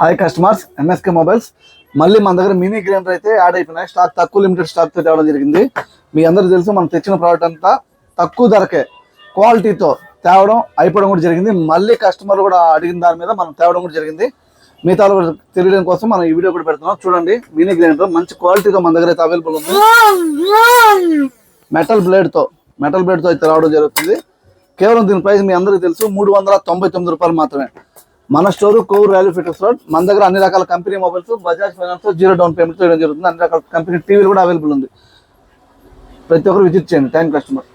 Hi customers, MSK mobiles. మళ్ళీ మన దగ్గర మినీ గ్రైండర్ అయితే యాడ్ అయిపోయినాయి. స్టాక్ తక్కువ, లిమిటెడ్ స్టాక్ తో తేవడం జరిగింది. మీ అందరూ తెలుసు, మనం తెచ్చిన ప్రోడక్ట్ అంతా తక్కువ ధరకే క్వాలిటీతో తేవడం అయిపోవడం కూడా జరిగింది. మళ్ళీ కస్టమర్ కూడా అడిగిన దాని మీద మనం తేవడం కూడా జరిగింది. మిగతా తెలియడం కోసం మనం ఈ వీడియో కూడా పెడుతున్నాం. చూడండి, మినీ గ్రైండర్ మంచి క్వాలిటీతో మన దగ్గర అయితే అవైలబుల్ ఉంది. మెటల్ బ్లేడ్ తో అయితే రావడం జరుగుతుంది. కేవలం దీని ప్రైస్ మీ అందరికీ తెలుసు, 399 రూపాయలు మాత్రమే. మన store Kovur railway fitters road. మన దగ్గర అన్ని రకాల company mobiles, Bajaj finance 0 down payment చేయడం జరుగుతుంది. అన్ని రకాల కంపెనీ టీవీలు కూడా అవైలబుల్ ఉంది. ప్రతి ఒక్కరు విజిట్ చేయండి. Thank customer.